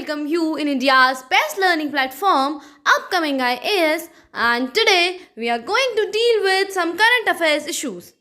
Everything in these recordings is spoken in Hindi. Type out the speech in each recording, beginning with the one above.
welcome you in India's best learning platform, Upcoming IAS, and today we are going to deal with some current affairs issues.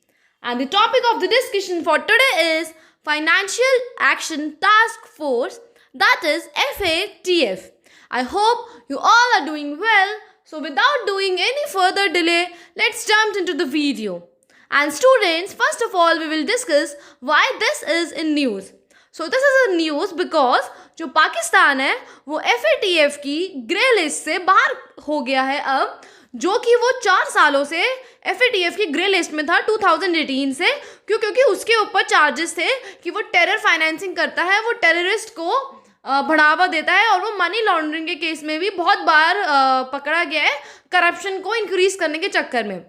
And the topic of the discussion for today is Financial Action Task Force, that is FATF. I hope you all are doing well. So without doing any further delay, let's jump into the video. And students, first of all, we will discuss why this is in news. So this is a news because जो पाकिस्तान है वो FATF की ग्रे लिस्ट से बाहर हो गया है अब, जो कि वो 4 सालों से FATF की ग्रे लिस्ट में था 2018 से, क्योंकि उसके ऊपर चार्जेस थे कि वो टेरर फाइनेंसिंग करता है, वो टेररिस्ट को बढ़ावा देता है और वो मनी लॉन्ड्रिंग के केस में भी बहुत बार पकड़ा गया है करप्शन को इंक्रीज करने के चक्कर में।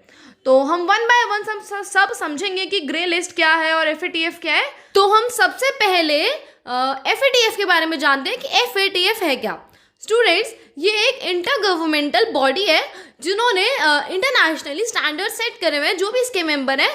तो हम वन बाय वन सब समझेंगे कि ग्रे लिस्ट क्या है और FATF क्या है। तो हम सबसे पहले FATF के बारे में जानते हैं कि FATF है क्या। स्टूडेंट्स, ये एक इंटर गवर्नमेंटल बॉडी है जिन्होंने इंटरनेशनली स्टैंडर्ड सेट करे हुए हैं। जो भी इसके मेंबर हैं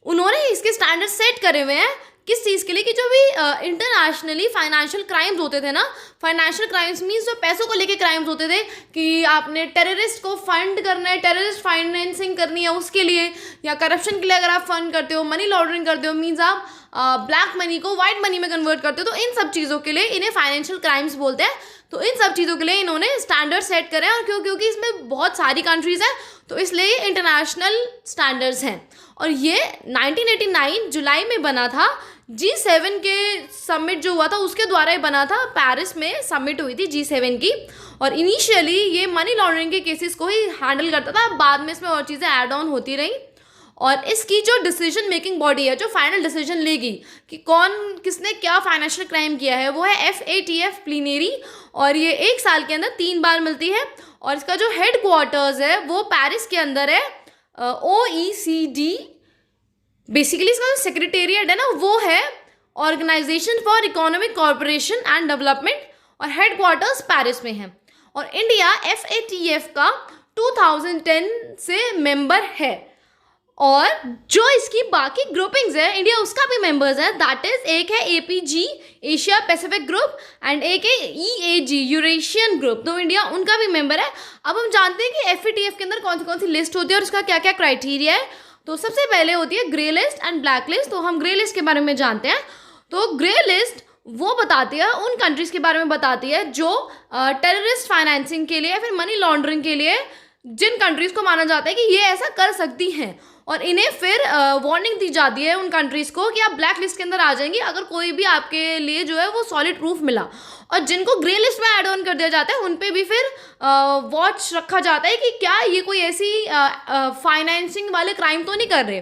उन्होंने इसके स्टैंडर्ड सेट करे हुए हैं किस चीज़ के लिए कि जो भी इंटरनेशनली फाइनेंशियल क्राइम्स होते थे ना, फाइनेंशियल क्राइम्स मीन्स जो पैसों को लेके क्राइम्स होते थे कि आपने टेररिस्ट को फंड करना है, टेररिस्ट फाइनेंसिंग करनी है उसके लिए, या करप्शन के लिए अगर आप फंड करते हो, मनी लॉन्ड्रिंग करते हो, मीन्स आप ब्लैक मनी को वाइट मनी में कन्वर्ट करते हो, तो इन सब चीज़ों के लिए इन्हें फाइनेंशियल क्राइम्स बोलते हैं। तो इन सब चीज़ों के लिए इन्होंने स्टैंडर्ड सेट करे हैं और क्योंकि इसमें बहुत सारी कंट्रीज़ हैं तो इसलिए इंटरनेशनल स्टैंडर्ड्स हैं। और ये 1989 जुलाई में बना था, G7 के समिट जो हुआ था उसके द्वारा ही बना था, पेरिस में समिट हुई थी G7 की। और इनिशियली ये मनी लॉन्ड्रिंग के केसेस को ही हैंडल करता था, बाद में इसमें और चीज़ें ऐड ऑन होती रहीं। और इसकी जो डिसीजन मेकिंग बॉडी है, जो फाइनल डिसीजन लेगी कि कौन किसने क्या फाइनेंशियल क्राइम किया है, वो है FATF प्लीनरी। और ये 1 साल के अंदर 3 बार मिलती है और इसका जो हेड क्वार्टर्स है वो पेरिस के अंदर है। OECD बेसिकली इसका जो सेक्रेटेरिएट है ना वो है organisation for economic corporation and development, और हेड क्वार्टर्स पेरिस में है। और इंडिया FATF का 2010 से मेंबर है। और जो इसकी बाकी ग्रुपिंग्स है इंडिया उसका भी मेंबर्स है, दैट इज एक है APG Asia Pacific group and एक है EAG यूरेशियन ग्रुप, तो इंडिया उनका भी मेंबर है। अब हम जानते हैं कि FATF के अंदर कौन सी लिस्ट होती है और उसका क्या क्या क्राइटेरिया है। तो सबसे पहले होती है grey list and black list. तो हम ग्रे लिस्ट के बारे में जानते हैं। तो ग्रे लिस्ट वो बताती है, उन कंट्रीज़ के बारे में बताती है जो टेररिस्ट फाइनेंसिंग के लिए या फिर मनी लॉन्ड्रिंग के लिए जिन कंट्रीज़ को माना जाता है कि ये ऐसा कर सकती हैं, और इन्हें फिर वार्निंग दी जाती है उन कंट्रीज़ को कि आप ब्लैक लिस्ट के अंदर आ जाएंगी अगर कोई भी आपके लिए जो है वो सॉलिड प्रूफ मिला। और जिनको ग्रे लिस्ट में ऐड ऑन कर दिया जाता है उन पे भी फिर वॉच रखा जाता है कि क्या ये कोई ऐसी फाइनेंसिंग वाले क्राइम तो नहीं कर रहे।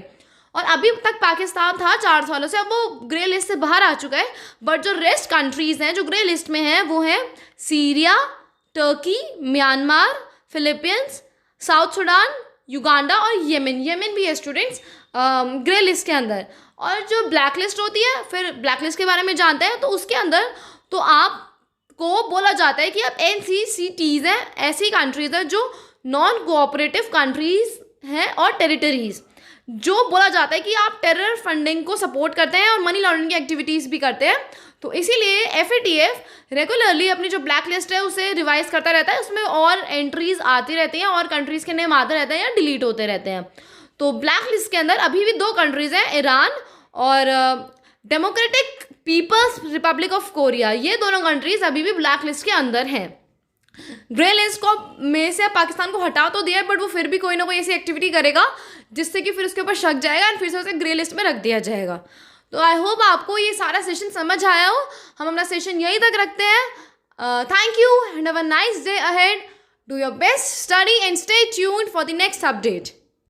और अभी तक पाकिस्तान था 4 सालों से, अब वो ग्रे लिस्ट से बाहर आ चुका है। बट जो रेस्ट कंट्रीज़ हैं जो ग्रे लिस्ट में हैं वो हैं Syria, Turkey, Myanmar, Philippines, south Sudan, Uganda और येमेन भी है स्टूडेंट्स ग्रे लिस्ट के अंदर। और जो ब्लैक लिस्ट होती है, फिर ब्लैक लिस्ट के बारे में जानते हैं, तो उसके अंदर तो आपको बोला जाता है कि आप NCCTs हैं, ऐसी कंट्रीज़ हैं जो नॉन कोऑपरेटिव कंट्रीज़ हैं और टेरिटरीज़, जो बोला जाता है कि आप टेरर फंडिंग को सपोर्ट करते हैं और मनी लॉन्ड्रिंग की एक्टिविटीज़ भी करते हैं। तो इसीलिए FATF रेगुलरली अपनी जो ब्लैक लिस्ट है उसे रिवाइज करता रहता है, उसमें और एंट्रीज आती रहती हैं और कंट्रीज़ के नेम आते रहते हैं या डिलीट होते रहते हैं। तो ब्लैक लिस्ट के अंदर अभी भी 2 कंट्रीज़ हैं, ईरान और Democratic People's Republic of Korea. ये दोनों कंट्रीज़ अभी भी ब्लैक लिस्ट के अंदर हैं। ग्रे लिस्ट को में से पाकिस्तान को हटा तो दिया है, बट वो फिर भी कोई ना कोई ऐसी एक्टिविटी करेगा जिससे कि फिर उसके ऊपर शक जाएगा और फिर से उसे ग्रे लिस्ट में रख दिया जाएगा। तो आई होप आपको ये सारा सेशन समझ आया हो। हम अपना सेशन यहीं तक रखते हैं। Thank you and have a nice day ahead. Do your best study and stay tuned for the next update.